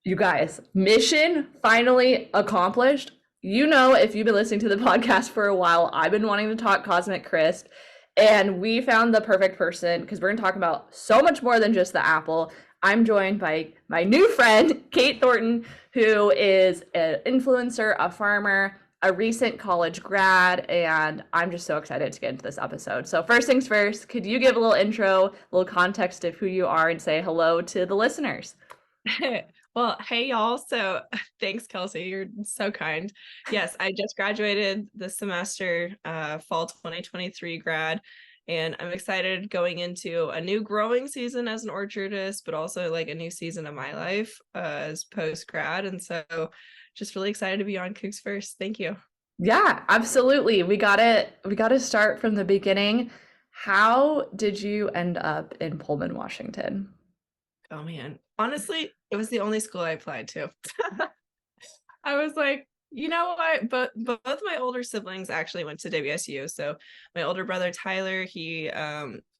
You guys, mission finally accomplished. You know, if you've been listening to the podcast for a while, I've been wanting to talk Cosmic Crisp, and we found the perfect person because we're going to talk about so much more than just the apple. I'm joined by my new friend, Kait Thornton, who is an influencer, a farmer, a recent college grad, and I'm just so excited to get into this episode. So, first things first, could you give a little intro, a little context of who you are, and say hello to the listeners? Well, hey y'all. So thanks, Kelsey. You're so kind. Yes, I just graduated this semester, fall 2023 grad, and I'm excited going into a new growing season as an orchardist, but also like a new season of my life as post grad. And so just really excited to be on Cooks First. Thank you. Yeah, absolutely. We got to start from the beginning. How did you end up in Pullman, Washington? Oh man. Honestly, it was the only school I applied to. I was like, you know what? But both my older siblings actually went to WSU. So my older brother Tyler, he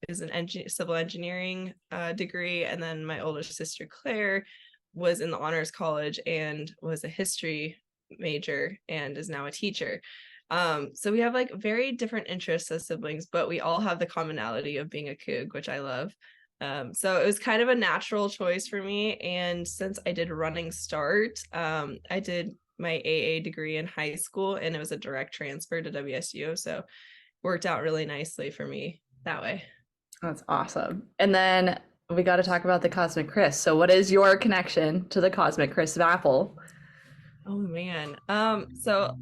is an civil engineering degree, and then my older sister Claire was in the honors college and was a history major and is now a teacher. So we have like very different interests as siblings, but we all have the commonality of being a Coug, which I love. So it was kind of a natural choice for me. And since I did running start, I did my AA degree in high school and it was a direct transfer to WSU. So worked out really nicely for me that way. That's awesome. And then we got to talk about the Cosmic Crisp. So, what is your connection to the Cosmic Crisp apple? Oh man. So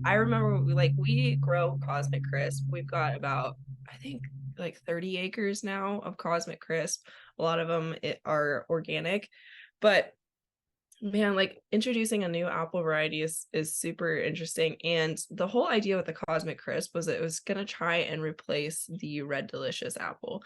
I remember we grow Cosmic Crisp. We've got about, I think, like 30 acres now of Cosmic Crisp. A lot of them are organic, but man, like introducing a new apple variety is super interesting. And the whole idea with the Cosmic Crisp was that it was gonna try and replace the Red Delicious apple.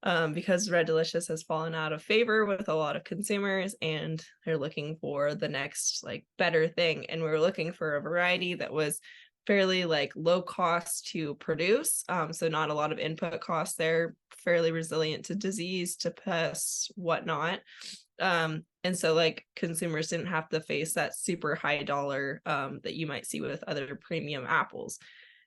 Because Red Delicious has fallen out of favor with a lot of consumers and they're looking for the next like better thing. And we were looking for a variety that was fairly like low cost to produce. So not a lot of input costs there, fairly resilient to disease, to pests, whatnot. And so like consumers didn't have to face that super high dollar that you might see with other premium apples.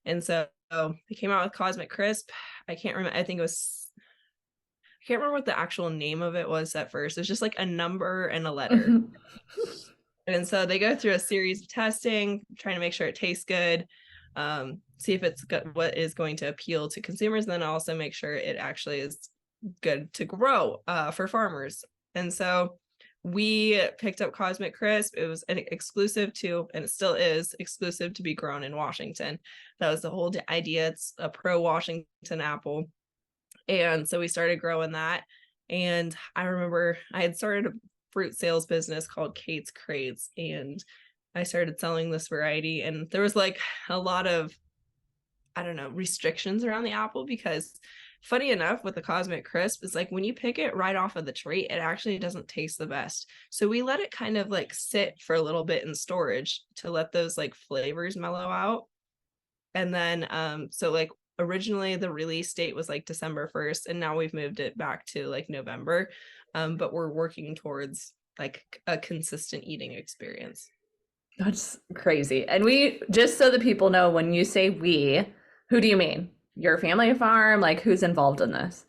And so they came out with Cosmic Crisp. I can't remember. I can't remember what the actual name of it was at first. It's just like a number and a letter. And so they go through a series of testing, trying to make sure it tastes good, see if it's good, what is going to appeal to consumers, and then also make sure it actually is good to grow for farmers. And so we picked up Cosmic Crisp. It was an exclusive to, and it still is exclusive to be grown in Washington. That was the whole idea. It's a pro Washington apple. And so we started growing that. And I remember I had started a fruit sales business called Kate's Crates. And I started selling this variety. And there was like a lot of, I don't know, restrictions around the apple because funny enough, with the Cosmic Crisp, is like when you pick it right off of the tree, it actually doesn't taste the best. So we let it kind of like sit for a little bit in storage to let those like flavors mellow out. And then so like originally the release date was like December 1st, and now we've moved it back to like November. But we're working towards like a consistent eating experience. That's crazy. And we, just so the people know, when you say we, who do you mean? Your family farm? Like, who's involved in this?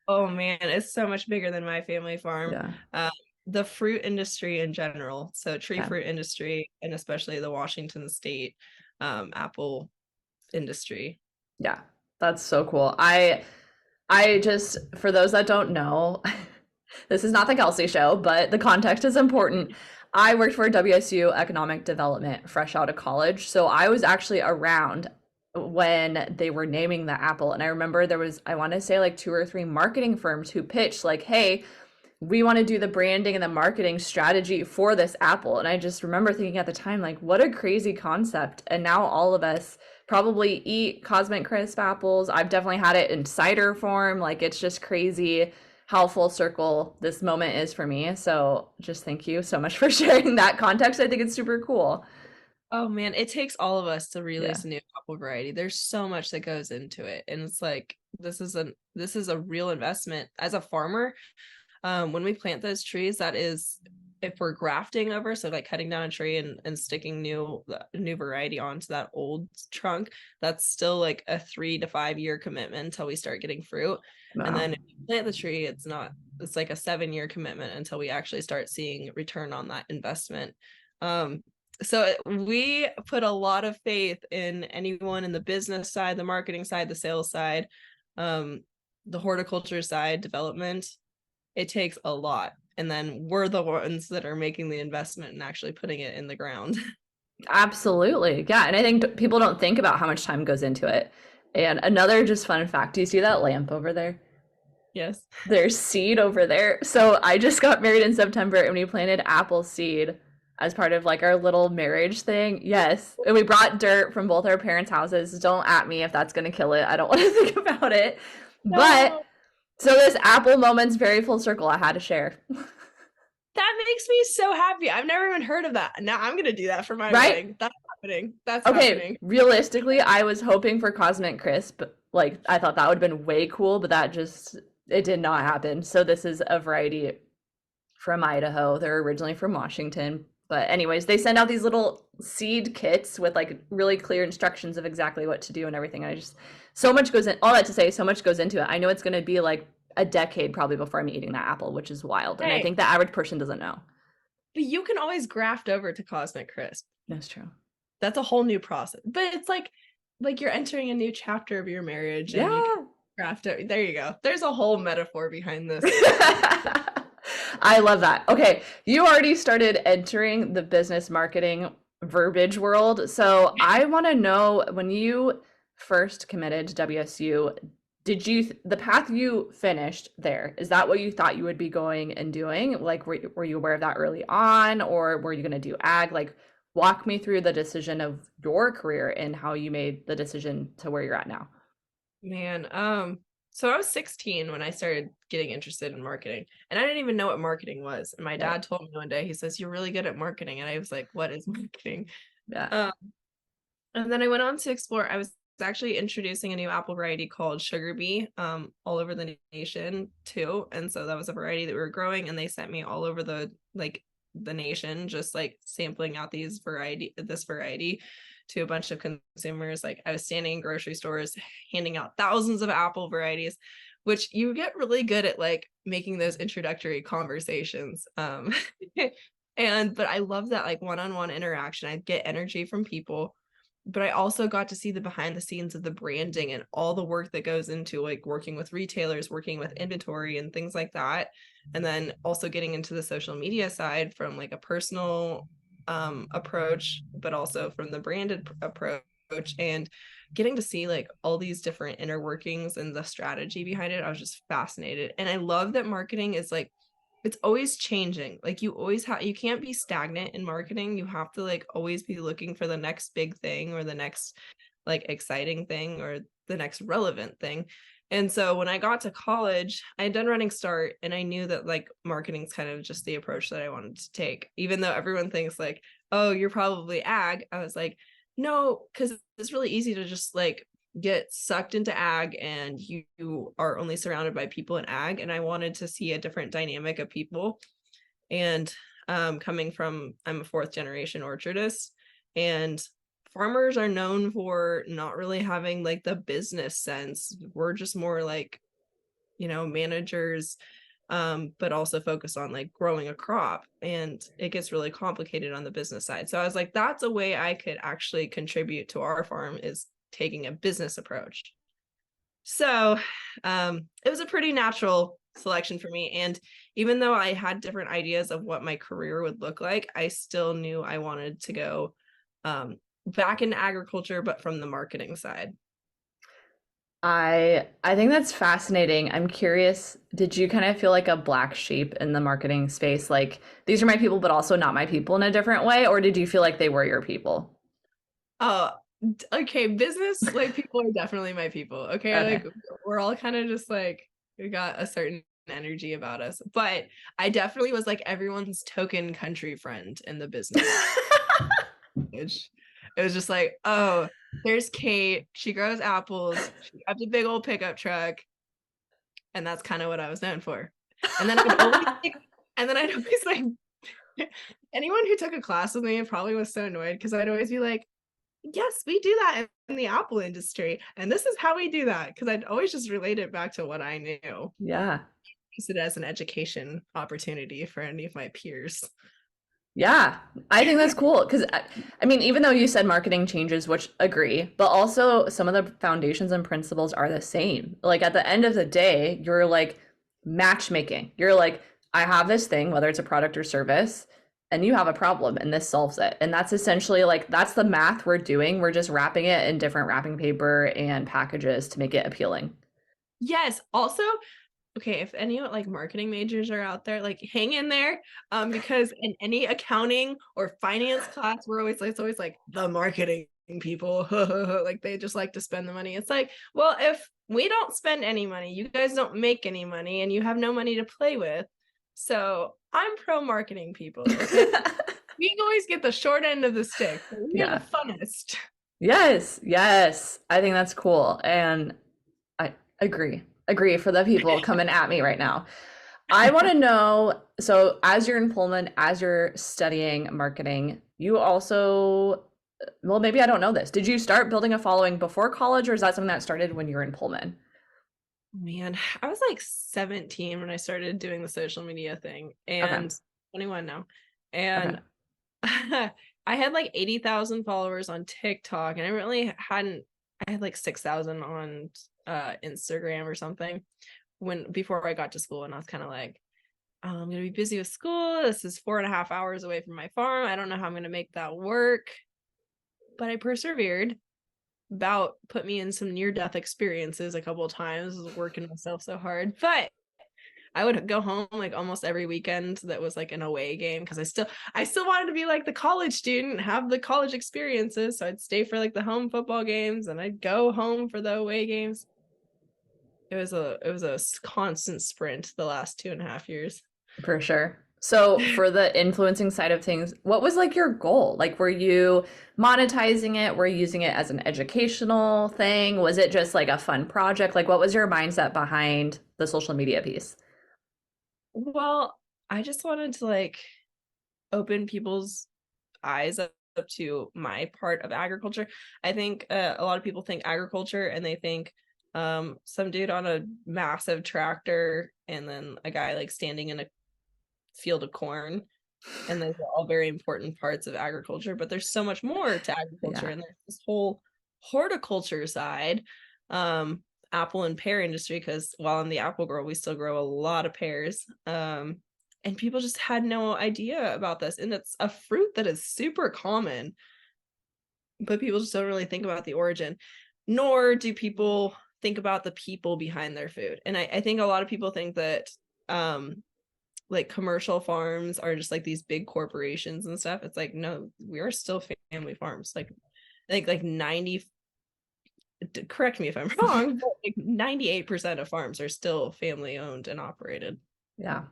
Oh man, it's so much bigger than my family farm. Yeah. Um, the fruit industry in general, so tree Okay. fruit industry, and especially the Washington State apple industry. Yeah. That's so cool. I just, for those that don't know, this is not the Kelsey show, but the context is important. I worked for WSU Economic Development fresh out of college. So I was actually around when they were naming the apple. And I remember there was, I want to say like two or three marketing firms who pitched, like, hey, we want to do the branding and the marketing strategy for this apple. And I just remember thinking at the time, like, what a crazy concept. And now all of us probably eat Cosmic Crisp apples. I've definitely had it in cider form. Like, it's just crazy how full circle this moment is for me. So just thank you so much for sharing that context. I think it's super cool. Oh man, it takes all of us to Yeah. release a new apple variety. There's so much that goes into it, and it's like this is a real investment as a farmer. When we plant those trees, that is if we're grafting over, so like cutting down a tree and sticking new variety onto that old trunk, that's still like a 3 to 5 year commitment until we start getting fruit. And Wow. then if you plant the tree, it's like a 7 year commitment until we actually start seeing return on that investment. So we put a lot of faith in anyone in the business side, the marketing side, the sales side, the horticulture side, development. It takes a lot. And then we're the ones that are making the investment and actually putting it in the ground. Absolutely. Yeah. And I think people don't think about how much time goes into it. And another just fun fact, do you see that lamp over there? Yes. There's seed over there. So I just got married in September and we planted apple seed as part of like our little marriage thing. Yes. And we brought dirt from both our parents' houses. Don't at me if that's going to kill it. I don't want to think about it. But No, so this apple moment's very full circle. I had to share. that makes me so happy. I've never even heard of that. Now I'm gonna do that for my Right? wedding. That's happening. That's Okay, happening. realistically, I was hoping for Cosmic Crisp. Like, I thought that would have been way cool, but it did not happen. So, this is a variety from Idaho. They're originally from Washington. But, anyways, they send out these little seed kits with like really clear instructions of exactly what to do and everything. And so much goes in, all that to say, so much goes into it. I know it's going to be like a decade probably before I'm eating that apple, which is wild. And I Hey, think the average person doesn't know. but you can always graft over to Cosmic Crisp. That's true. That's a whole new process. But it's like you're entering a new chapter of your marriage and you can Yeah. graft it. There you go. There's a whole metaphor behind this. I love that. Okay, you already started entering the business marketing verbiage world. So I want to know when you first committed to WSU, the path you finished there, is that what you thought you would be going and doing? Like, were you aware of that early on, or were you going to do ag? Like, walk me through the decision of your career and how you made the decision to where you're at now. Man, so I was 16 when I started getting interested in marketing, and I didn't even know what marketing was. And my Yep. dad told me one day, he says, "You're really good at marketing." And I was like, "What is marketing?" Yeah. Um, and then I went on to explore. I was actually introducing a new apple variety called Sugar Bee, all over the nation too. And so that was a variety that we were growing, and they sent me all over the nation, just like sampling out this variety to a bunch of consumers. Like I was standing in grocery stores handing out thousands of apple varieties, which you get really good at like making those introductory conversations. But I love that like one-on-one interaction. I get energy from people, but I also got to see the behind the scenes of the branding and all the work that goes into like working with retailers, working with inventory and things like that. And then also getting into the social media side from like a personal approach, but also from the branded approach, and getting to see like all these different inner workings and the strategy behind it. I was just fascinated. And I love that marketing is like, it's always changing. Like you can't be stagnant in marketing. You have to like always be looking for the next big thing or the next like exciting thing or the next relevant thing. And so when I got to college, I had done Running Start, and I knew that like marketing's kind of just the approach that I wanted to take. Even though everyone thinks like, "Oh, you're probably ag." I was like, "No, because it's really easy to just like get sucked into ag, and you are only surrounded by people in ag." And I wanted to see a different dynamic of people. And coming from, I'm a fourth generation orchardist, and farmers are known for not really having like the business sense. We're just more like, managers, but also focus on like growing a crop, and it gets really complicated on the business side. So I was like, that's a way I could actually contribute to our farm, is taking a business approach. So it was a pretty natural selection for me. And even though I had different ideas of what my career would look like, I still knew I wanted to go back into agriculture, but from the marketing side. I think that's fascinating. I'm curious, did you kind of feel like a black sheep in the marketing space? Like these are my people, but also not my people in a different way? Or did you feel like they were your people? Oh, okay. Business, like people are definitely my people. Okay. Okay. Like we're all kind of just like, we got a certain energy about us. But I definitely was like everyone's token country friend in the business. It was just like, oh, there's Kate. She grows apples. She has a big old pickup truck. And that's kind of what I was known for. And then I'd always like Anyone who took a class with me probably was so annoyed because I'd always be like, yes, we do that in the Apple industry. And this is how we do that. Because I'd always just relate it back to what I knew. Yeah. Use it as an education opportunity for any of my peers. Yeah, I think that's cool because I mean, even though you said marketing changes, which agree, but also some of the foundations and principles are the same. Like at the end of the day, you're like matchmaking. You're like, I have this thing, whether it's a product or service, and you have a problem, and this solves it. And that's essentially like that's the math we're doing. We're just wrapping it in different wrapping paper and packages to make it appealing. Yes. Also, okay, if any like marketing majors are out there, like hang in there. Because in any accounting or finance class, we're always like it's always like the marketing people. Like they just like to spend the money. It's like, well, if we don't spend any money, you guys don't make any money and you have no money to play with. So I'm pro marketing people, okay? We always get the short end of the stick. We're the Yeah. funnest. Yes, yes. I think that's cool. And I agree. Agree for the people coming at me right now. I want to know, so as you're in Pullman, as you're studying marketing, you also, well, maybe I don't know this. Did you start building a following before college, or is that something that started when you were in Pullman? Man, I was like 17 when I started doing the social media thing Okay. and 21 now. Okay. And I had like 80,000 followers on TikTok and I really hadn't I had like 6,000 on Instagram or something when before I got to school and I was kind of like, "Oh, I'm gonna be busy with school. This is 4.5 hours away from my farm. I don't know how I'm gonna make that work." But I persevered. About put me in some near-death experiences a couple of times, working myself so hard. But I would go home like almost every weekend that was like an away game because I still wanted to be like the college student, have the college experiences. So I'd stay for like the home football games and I'd go home for the away games. It was a constant sprint the last 2.5 years. For sure. So for the influencing side of things, what was like your goal? Like, were you monetizing it? Were you using it as an educational thing? Was it just like a fun project? Like, what was your mindset behind the social media piece? Well, I just wanted to like open people's eyes up to my part of agriculture. I think a lot of people think agriculture and they think some dude on a massive tractor and then a guy like standing in a field of corn. And those are all very important parts of agriculture, but there's so much more to agriculture Yeah. and there's this whole horticulture side, apple and pear industry, because while I'm the apple girl, we still grow a lot of pears. And people just had no idea about this. And it's a fruit that is super common, but people just don't really think about the origin, nor do people think about the people behind their food. And I think a lot of people think that like commercial farms are just like these big corporations and stuff. It's like, no, we are still family farms. Like I think like 90, correct me if I'm wrong, but like 98% of farms are still family owned and operated. Yeah.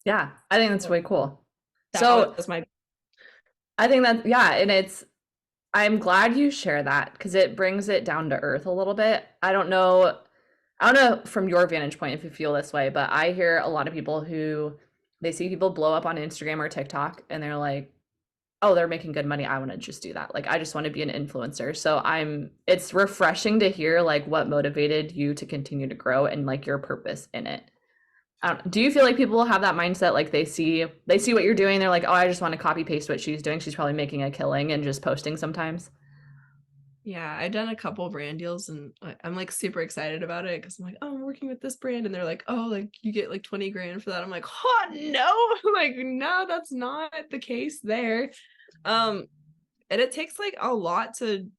Yeah. I think that's So way cool. that So was my I think that, yeah. And I'm glad you share that because it brings it down to earth a little bit. I don't know from your vantage point if you feel this way, but I hear a lot of people who they see people blow up on Instagram or TikTok and they're like, oh, they're making good money. I want to just do that. Like, I just want to be an influencer. So it's refreshing to hear like what motivated you to continue to grow and like your purpose in it. Do you feel like people will have that mindset? Like they see what you're doing. They're like, oh, I just want to copy paste what she's doing. She's probably making a killing and just posting sometimes. Yeah, I've done a couple brand deals and I'm like super excited about it because I'm like, oh, I'm working with this brand. And they're like, oh, like you get like 20 grand for that. I'm like, oh no, like, no, that's not the case there. Um, and it takes like a lot to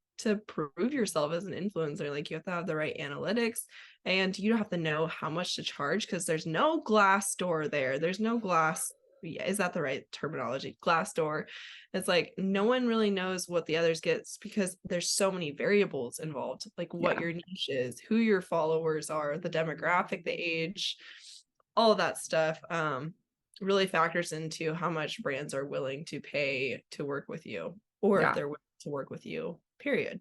prove yourself as an influencer. Like you have to have the right analytics and you have to know how much to charge because there's no glass door there. There's no glass. Yeah, is that the right terminology? Glass door. It's like no one really knows what the others gets because there's so many variables involved, like what Yeah. your niche is, who your followers are, the demographic, the age, all of that stuff. Really factors into how much brands are willing to pay to work with you or if Yeah. they're willing to work with you, period.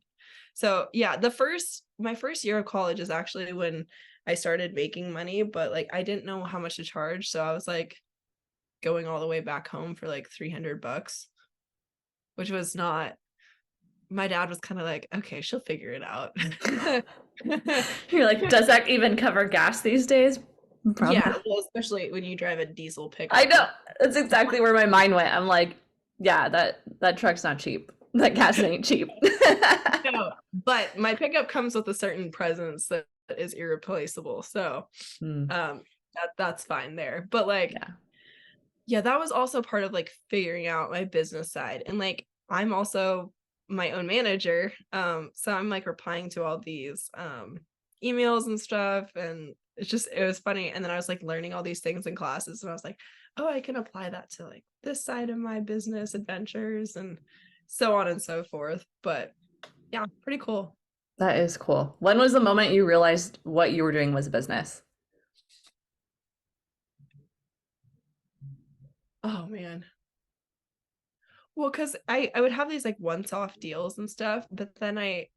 So yeah, my first year of college is actually when I started making money, but like I didn't know how much to charge. So I was like, going all the way back home for like $300, which was not, my dad was kind of like, okay, she'll figure it out. You're like, does that even cover gas these days? Yeah, Probably. well, especially when you drive a diesel I pickup. know. That's exactly where my mind went. I'm like, yeah, that truck's not cheap. That gas ain't cheap. No, but my pickup comes with a certain presence that is irreplaceable. So Hmm. that's fine there. But like, Yeah. yeah, that was also part of like figuring out my business side. And like I'm also my own manager. So I'm like replying to all these emails and stuff. And it was funny. And then I was like learning all these things in classes, and I was like, oh, I can apply that to like this side of my business adventures and so on and so forth. But yeah, pretty cool. That is cool. When was the moment you realized what you were doing was a business? Oh man. Well, because I would have these like once-off deals and stuff, but then it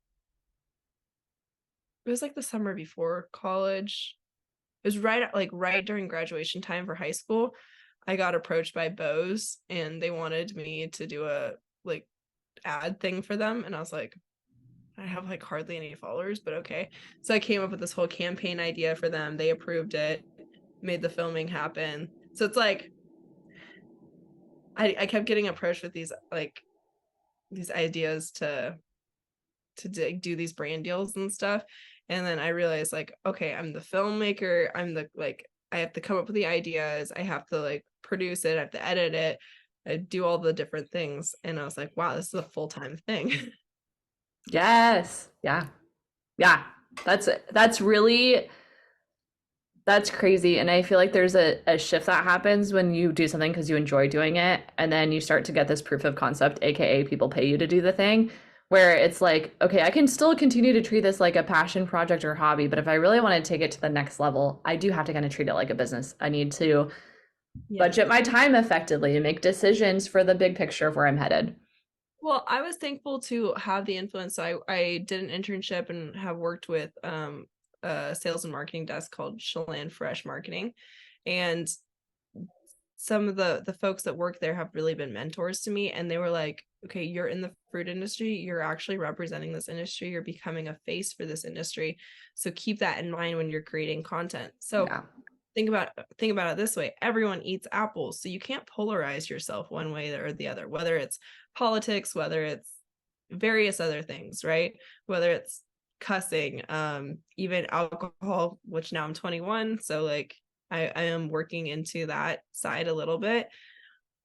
was like the summer before college. It was right during graduation time for high school. I got approached by Bose and they wanted me to do a like ad thing for them. And I was like, I have like hardly any followers, but okay. So I came up with this whole campaign idea for them. They approved it, made the filming happen. So it's like I kept getting approached with these ideas to do these brand deals and stuff. And then I realized like, okay, I'm the filmmaker. I'm the like, I have to come up with the ideas. I have to like produce it. I have to edit it. I do all the different things. And I was like, wow, this is a full-time thing. Yes. Yeah. Yeah. That's really that's crazy. And I feel like there's a shift that happens when you do something because you enjoy doing it. And then you start to get this proof of concept, AKA people pay you to do the thing, where it's like, okay, I can still continue to treat this like a passion project or hobby. But if I really want to take it to the next level, I do have to kind of treat it like a business. I need to Yeah. budget my time effectively and make decisions for the big picture of where I'm headed. Well, I was thankful to have the influence. So I did an internship and have worked with a sales and marketing desk called Chelan Fresh Marketing. And some of the folks that work there have really been mentors to me, and they were like, okay, you're in the fruit industry, you're actually representing this industry, you're becoming a face for this industry, so keep that in mind when you're creating content. So Yeah. think about it this way: everyone eats apples, so you can't polarize yourself one way or the other, whether it's politics, whether it's various other things, right? Whether it's cussing, even alcohol, which now I'm 21, so like I am working into that side a little bit,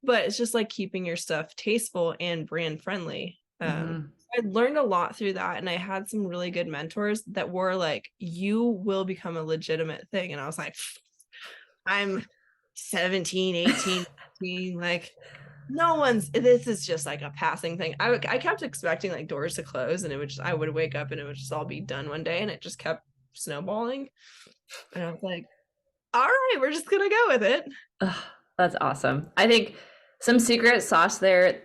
but it's just like keeping your stuff tasteful and brand friendly. Hmm. I learned a lot through that, and I had some really good mentors that were like, you will become a legitimate thing. And I was like, I'm 17, 18, 19, like no one's, this is just like a passing thing. I kept expecting like doors to close, and I would wake up and it would just all be done one day, and it just kept snowballing. And I was like, all right, we're just gonna go with it. Ugh, that's awesome. I think some secret sauce there.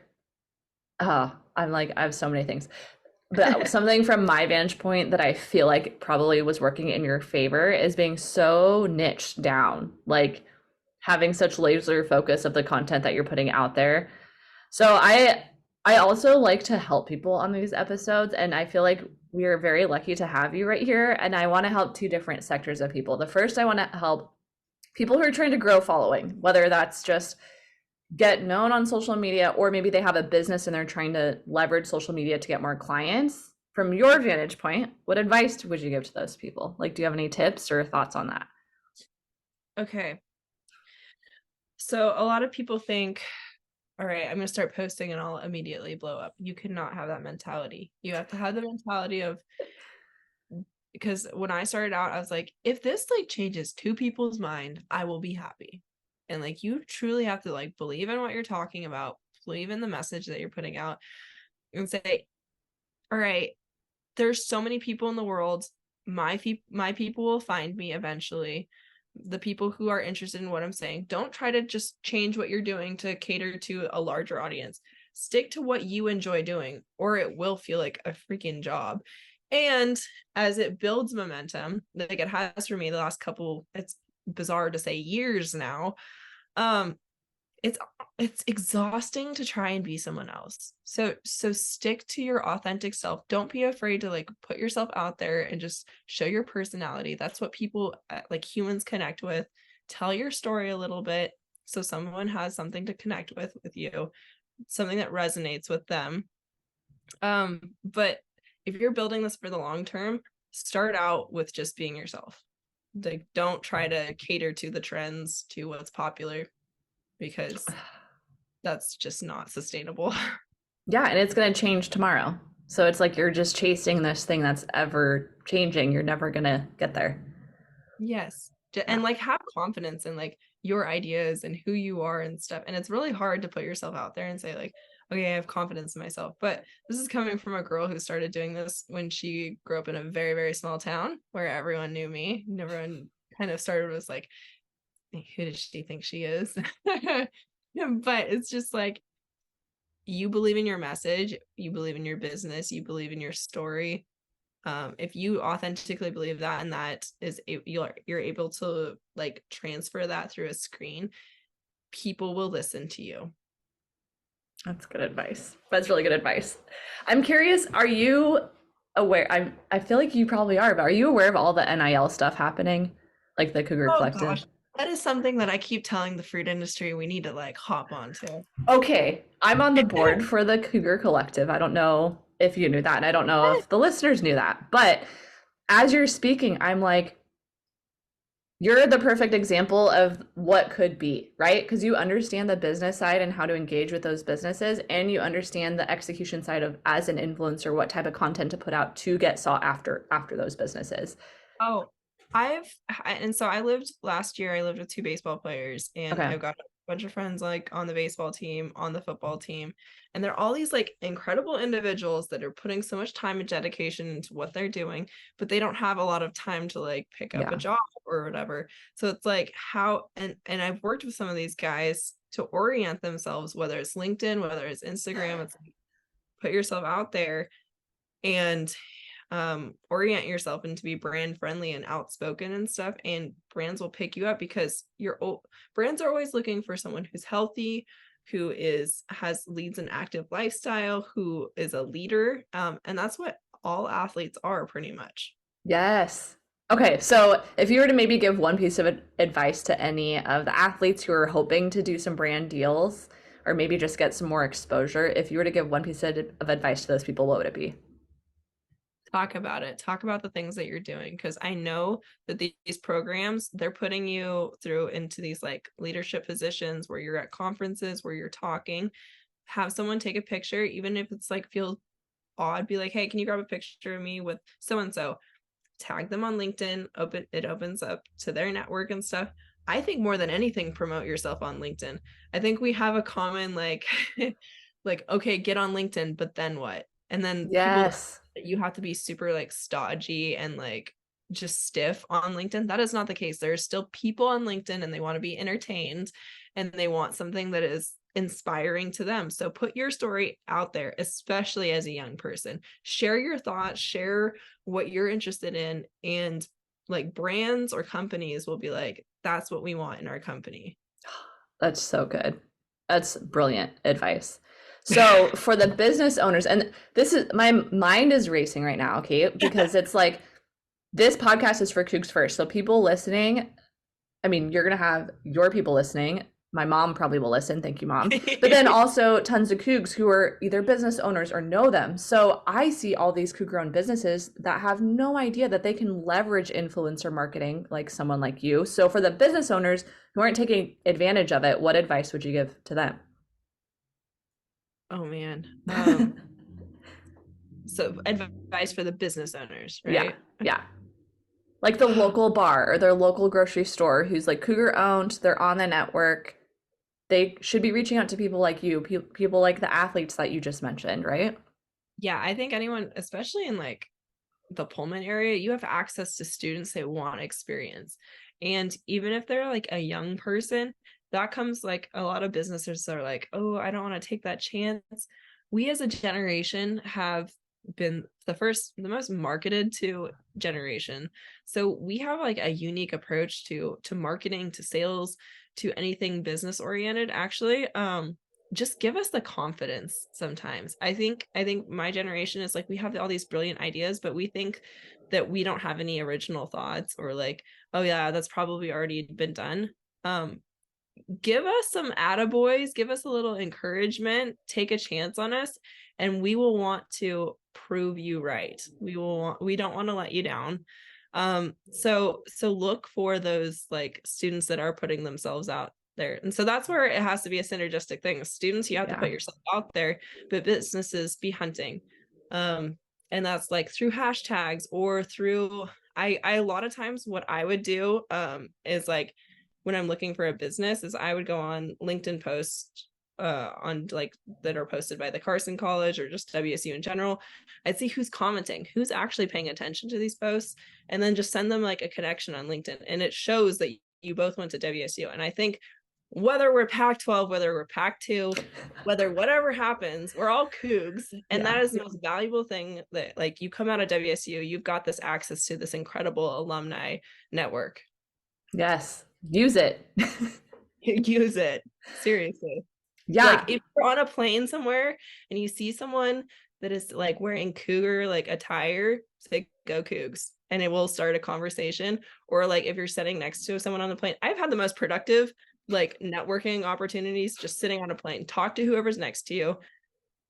Oh, I'm like, I have so many things. But something from my vantage point that I feel like probably was working in your favor is being so niched down, like having such laser focus of the content that you're putting out there. So I also like to help people on these episodes, and I feel like we are very lucky to have you right here. And I want to help two different sectors of people. The first, I want to help people who are trying to grow following, whether that's just get known on social media or maybe they have a business and they're trying to leverage social media to get more clients. From your vantage point, what advice would you give to those people? Like, do you have any tips or thoughts on that? Okay. So a lot of people think, all right, I'm going to start posting and I'll immediately blow up. You cannot have that mentality. You have to have the mentality of, because when I started out, I was like, if this like changes two people's mind, I will be happy. And like, you truly have to like believe in what you're talking about, believe in the message that you're putting out, and say, all right, there's so many people in the world. My people will find me eventually. The people who are interested in what I'm saying. Don't try to just change what you're doing to cater to a larger audience. Stick to what you enjoy doing, or it will feel like a freaking job. And as it builds momentum, like it has for me the last couple, it's bizarre to say years now, um, it's exhausting to try and be someone else. So stick to your authentic self. Don't be afraid to like put yourself out there and just show your personality. That's what people like humans connect with. Tell your story a little bit so someone has something to connect with you, something that resonates with them. But if you're building this for the long term, start out with just being yourself. Like don't try to cater to the trends, to what's popular, because that's just not sustainable. Yeah, and it's going to change tomorrow. So it's like you're just chasing this thing that's ever changing. You're never going to get there. Yes. Yeah. And like have confidence in like your ideas and who you are and stuff. And it's really hard to put yourself out there and say like, okay, I have confidence in myself. But this is coming from a girl who started doing this when she grew up in a very, very small town where everyone knew me. And everyone kind of started was like, who does she think she is? But it's just like you believe in your message, you believe in your business, you believe in your story. If you authentically believe that, and that is you're able to like transfer that through a screen, people will listen to you. That's good advice. That's really good advice. I'm curious, are you aware? I feel like you probably are, but are you aware of all the NIL stuff happening? Like the Cougar Oh Collective? gosh, that is something that I keep telling the fruit industry we need to like hop onto. Okay, I'm on the board for the Cougar Collective. I don't know if you knew that, and I don't know if the listeners knew that. But as you're speaking, I'm like, you're the perfect example of what could be, right? Because you understand the business side and how to engage with those businesses, and you understand the execution side of as an influencer, what type of content to put out to get sought after those businesses. Oh, and so I lived last year, I lived with two baseball players, and Okay. I've got a bunch of friends like on the baseball team, on the football team, and they're all these like incredible individuals that are putting so much time and dedication into what they're doing, but they don't have a lot of time to like pick up a Yeah. job or whatever. So it's like how and I've worked with some of these guys to orient themselves, whether it's LinkedIn, whether it's Instagram, it's like, put yourself out there and orient yourself and to be brand friendly and outspoken and stuff, and brands will pick you up because brands are always looking for someone who's healthy, who is has leads an active lifestyle, who is a leader, and that's what all athletes are pretty much. Yes. Okay, so if you were to maybe give one piece of advice to any of the athletes who are hoping to do some brand deals or maybe just get some more exposure, if you were to give one piece of advice to those people, what would it be? Talk about it, talk about the things that you're doing, because I know that these programs, they're putting you through into these like leadership positions where you're at conferences where you're talking. Have someone take a picture, even if it's like feel odd, be like, hey, can you grab a picture of me with so and so, tag them on LinkedIn, opens up to their network and stuff. I think more than anything, promote yourself on LinkedIn. I think we have a common like like, okay, get on LinkedIn, but then what? And then people that Yes. you have to be super like stodgy and like just stiff on LinkedIn. That is not the case. There are still people on LinkedIn and they want to be entertained and they want something that is inspiring to them. So put your story out there, especially as a young person. Share your thoughts, share what you're interested in, and like brands or companies will be like, that's what we want in our company. That's so good. That's brilliant advice. So for the business owners, and this is my mind is racing right now, okay? Because it's like this podcast is for Kooks first. So people listening, I mean, you're gonna have your people listening. My mom probably will listen. Thank you, mom. But then also tons of Cougs who are either business owners or know them. So I see all these Cougar-owned businesses that have no idea that they can leverage influencer marketing like someone like you. So for the business owners who aren't taking advantage of it, what advice would you give to them? Oh man. So advice for the business owners, Yeah, right? yeah. Like the local bar or their local grocery store who's like Cougar owned, they're on the network. They should be reaching out to people like you, people like the athletes that you just mentioned, right? Yeah, I think anyone, especially in like the Pullman area, you have access to students that want experience. And even if they're like a young person, that comes like a lot of businesses are like, oh, I don't want to take that chance. We as a generation have been the most marketed to generation. So we have like a unique approach to marketing, to sales, to anything business oriented actually. Just give us the confidence sometimes. I think my generation is like we have all these brilliant ideas, but we think that we don't have any original thoughts, or like, oh yeah, that's probably already been done. Um, Give us some attaboys, give us a little encouragement, take a chance on us, and we will want to prove you right. We don't want to let you down. So look for those like students that are putting themselves out there. And so that's where it has to be a synergistic thing. Students, you have to Yeah. put yourself out there, but businesses be hunting. Um, and that's like through hashtags or through I a lot of times what I would do is like when I'm looking for a business is I would go on LinkedIn posts on like that are posted by the Carson College or just WSU in general. I'd see who's commenting, who's actually paying attention to these posts, and then just send them like a connection on LinkedIn. And it shows that you both went to WSU. And I think whether we're Pac-12, whether we're Pac-2, whether whatever happens, we're all Cougs. And Yeah. that is the most valuable thing that like you come out of WSU, you've got this access to this incredible alumni network. Yes. Use it. Use it. Seriously. Like Yeah. if you're on a plane somewhere and you see someone that is like wearing cougar like attire, say go Cougs, and it will start a conversation. Or like if you're sitting next to someone on the plane, I've had the most productive like networking opportunities just sitting on a plane. Talk to whoever's next to you.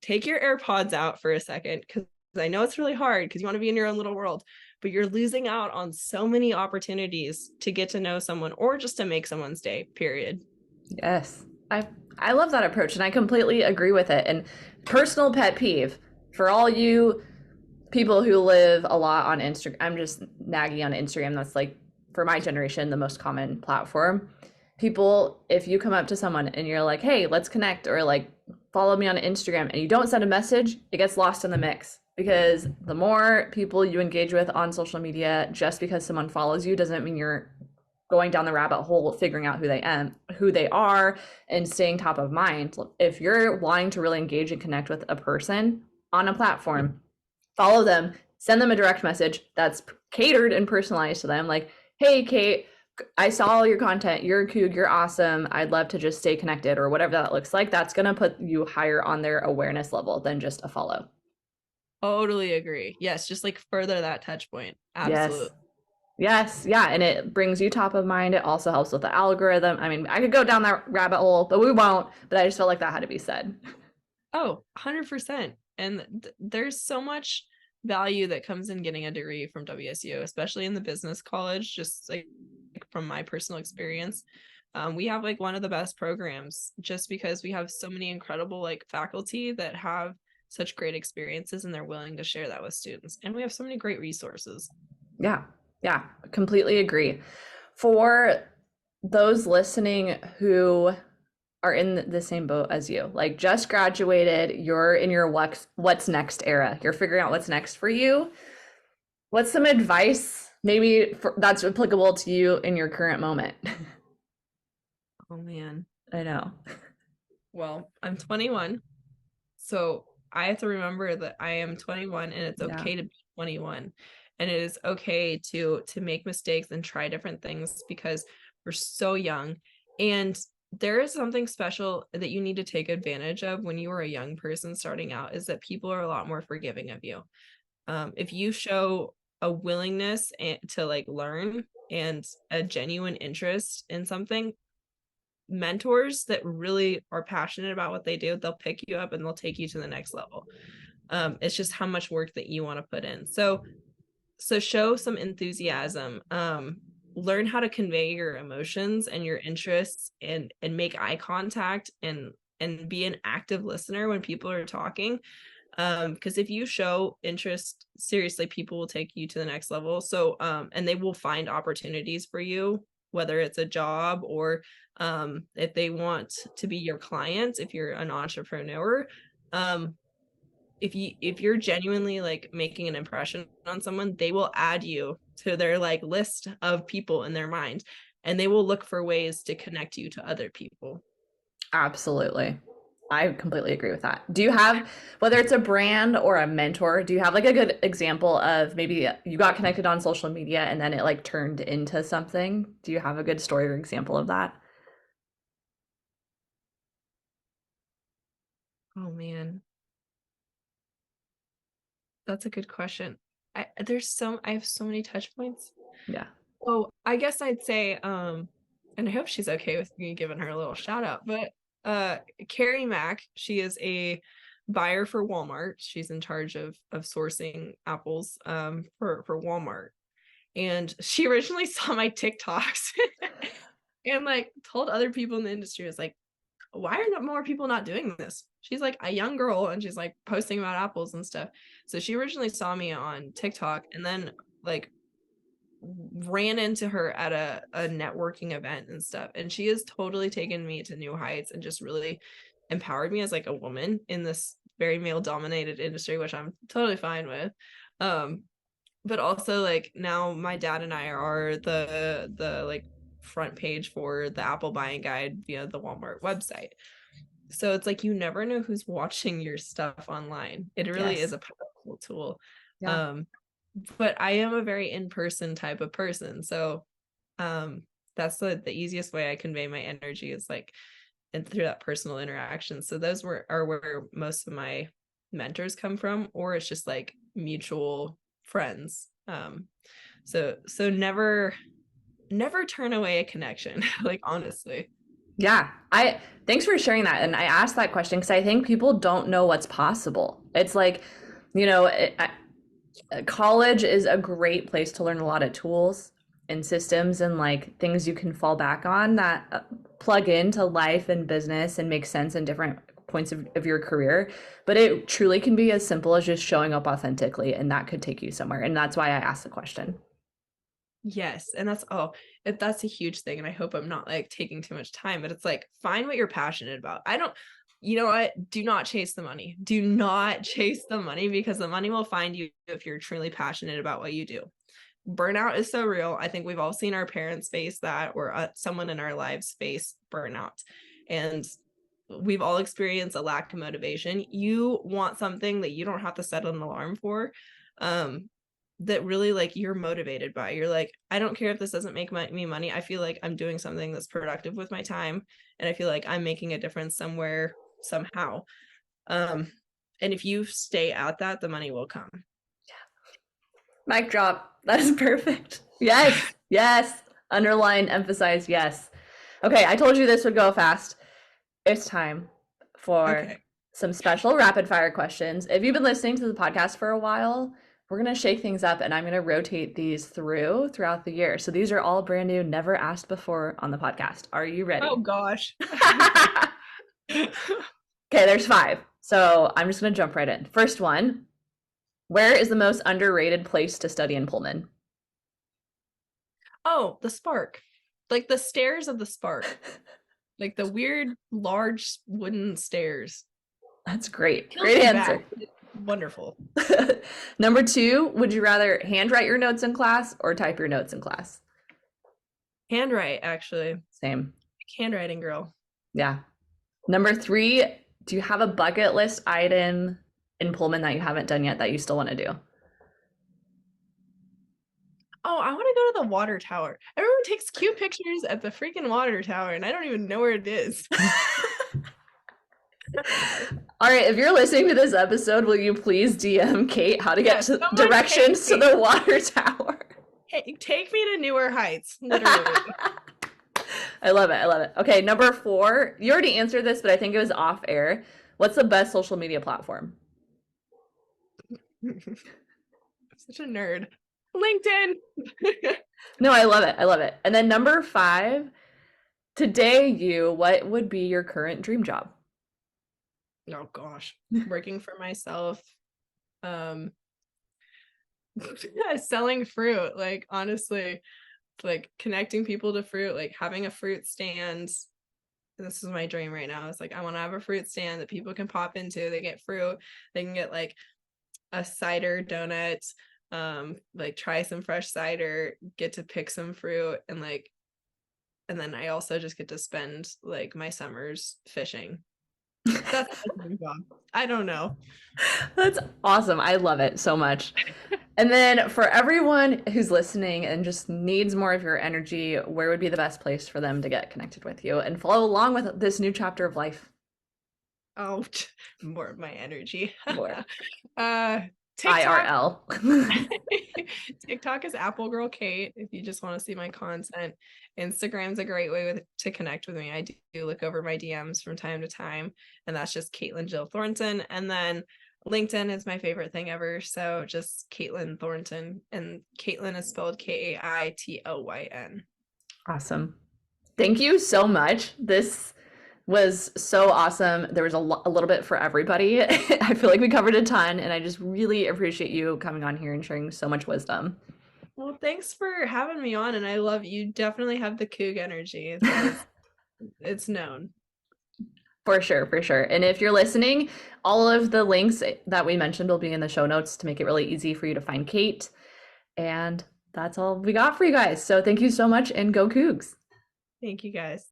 Take your AirPods out for a second, because I know it's really hard because you want to be in your own little world, but you're losing out on so many opportunities to get to know someone or just to make someone's day, period. Yes. I love that approach and I completely agree with it. And personal pet peeve for all you people who live a lot on Instagram, I'm just naggy on Instagram. That's like for my generation, the most common platform. People, if you come up to someone and you're like, hey, let's connect, or like follow me on Instagram, and you don't send a message, it gets lost in the mix. Because the more people you engage with on social media, just because someone follows you doesn't mean you're going down the rabbit hole figuring out who they are and staying top of mind. If you're wanting to really engage and connect with a person on a platform, follow them, send them a direct message that's catered and personalized to them, like, hey Kate, I saw all your content, you're a Coug, you're awesome, I'd love to just stay connected, or whatever that looks like. That's going to put you higher on their awareness level than just a follow. Totally agree. Yes, just like further that touch point. Yes. Absolutely. Yes, yeah, and it brings you top of mind. It also helps with the algorithm. I mean, I could go down that rabbit hole, but we won't. But I just felt like that had to be said. Oh, 100%. And there's so much value that comes in getting a degree from WSU, especially in the business college, just like from my personal experience. We have like one of the best programs just because we have so many incredible like faculty that have such great experiences and they're willing to share that with students. And we have so many great resources. Yeah, yeah, completely agree. For those listening who are in the same boat as you, like just graduated, you're in your what's next era, you're figuring out what's next for you. What's some advice maybe that's applicable to you in your current moment? Oh man. I know. Well, I'm 21. So I have to remember that I am 21 and it's Yeah. okay to be 21. And it is okay to make mistakes and try different things because we're so young. And there is something special that you need to take advantage of when you are a young person starting out, is that people are a lot more forgiving of you. If you show a willingness to like learn and a genuine interest in something, mentors that really are passionate about what they do, they'll pick you up and they'll take you to the next level. It's just how much work that you want to put in. So show some enthusiasm. Learn how to convey your emotions and your interests, and make eye contact, and be an active listener when people are talking. Because if you show interest, seriously, people will take you to the next level. So and they will find opportunities for you, whether it's a job or if they want to be your client, if you're an entrepreneur. If you're genuinely like making an impression on someone, they will add you to their like list of people in their mind, and they will look for ways to connect you to other people. Absolutely. I completely agree with that. Do you have, whether it's a brand or a mentor, do you have like a good example of maybe you got connected on social media and then it like turned into something? Do you have a good story or example of that? Oh man, that's a good question. I have so many touch points. Yeah. Oh, I guess I'd say, and I hope she's okay with me giving her a little shout out, but uh Carrie Mack, she is a buyer for Walmart. She's in charge of sourcing apples for Walmart. And she originally saw my TikToks and like told other people in the industry, was like, why are not more people not doing this? She's like a young girl and she's like posting about apples and stuff. So she originally saw me on TikTok and then like ran into her at a networking event and stuff. And she has totally taken me to new heights and just really empowered me as like a woman in this very male dominated industry, which I'm totally fine with. Um, but also like now my dad and I are the like front page for the Apple buying guide via the Walmart website. So it's like you never know who's watching your stuff online. It really is Yes. a powerful tool. Yeah. Um, but I am a very in-person type of person. So um that's the easiest way I convey my energy is like and through that personal interaction. So those are where most of my mentors come from, or it's just like mutual friends. So never turn away a connection, like honestly. Yeah. I thanks for sharing that. And I asked that question because I think people don't know what's possible. It's like, you know, college is a great place to learn a lot of tools and systems and like things you can fall back on that plug into life and business and make sense in different points of your career. But it truly can be as simple as just showing up authentically, and that could take you somewhere. And that's why I asked the question. Yes, and that's a huge thing, and I hope I'm not like taking too much time, but it's like find what you're passionate about. I don't, you know what? Do not chase the money. Do not chase the money because the money will find you if you're truly passionate about what you do. Burnout is so real. I think we've all seen our parents face that, or someone in our lives face burnout, and we've all experienced a lack of motivation. You want something that you don't have to set an alarm for. Um, that really like you're motivated by. You're like, I don't care if this doesn't make me money. I feel like I'm doing something that's productive with my time, and I feel like I'm making a difference somewhere somehow. Um, and if you stay at that, the money will come. Mic drop. That is perfect. Yes. Yes. Underline, emphasize, yes. Okay, I told you this would go fast. It's time for Okay. some special rapid fire questions. If you've been listening to the podcast for a while, we're going to shake things up and I'm going to rotate these throughout the year. So these are all brand new, never asked before on the podcast. Are you Oh ready? gosh. Okay, there's five. So I'm just going to jump right in. First one, where is the most underrated place to study in Pullman? Oh, the Spark. Like the stairs of the Spark. Like the weird large wooden stairs. That's great. Kills Great you answer. back. Wonderful. Number two, would you rather handwrite your notes in class or type your notes in class? Handwrite, actually. Same. Handwriting girl. Yeah. Number three, do you have a bucket list item in Pullman that you haven't done yet that you still want to do? Oh, I want to go to the water tower. Everyone takes cute pictures at the freaking water tower, and I don't even know where it is. All right, if you're listening to this episode, will you please DM Kate how to get Yes, to someone directions to the water tower? hey, take me to Newer Heights, literally. I love it. I love it. Okay, number four. You already answered this, but I think it was off air. What's the best social media platform? Such a nerd. LinkedIn. No, I love it. I love it. And then number five, today, what would be your current dream job? Oh gosh. Working for myself. Um selling fruit, like honestly, like connecting people to fruit, like having a fruit stand. This is my dream right now. It's like I want to have a fruit stand that people can pop into. They get fruit, they can get like a cider donut, like try some fresh cider, get to pick some fruit, and then I also just get to spend like my summers fishing. That's my dream job. I don't know. That's awesome. I love it so much. And then for everyone who's listening and just needs more of your energy, where would be the best place for them to get connected with you and follow along with this new chapter of life? Oh, more of my energy. More uh TikTok. IRL. TikTok is Apple Girl Kate if you just want to see my content. Instagram's a great way to connect with me. I do look over my DMs from time to time, and that's just Caitlin Jill Thornton. And then LinkedIn is my favorite thing ever. So just Caitlin Thornton, and Caitlin is spelled Kaitlyn. Awesome. Thank you so much. This was so awesome. There was a little bit for everybody. I feel like we covered a ton, and I just really appreciate you coming on here and sharing so much wisdom. Well, thanks for having me on, and I love you. Definitely have the Coug energy. That is, it's known. For sure, for sure. And if you're listening, all of the links that we mentioned will be in the show notes to make it really easy for you to find Kate. And that's all we got for you guys. So thank you so much and go Cougs. Thank you guys.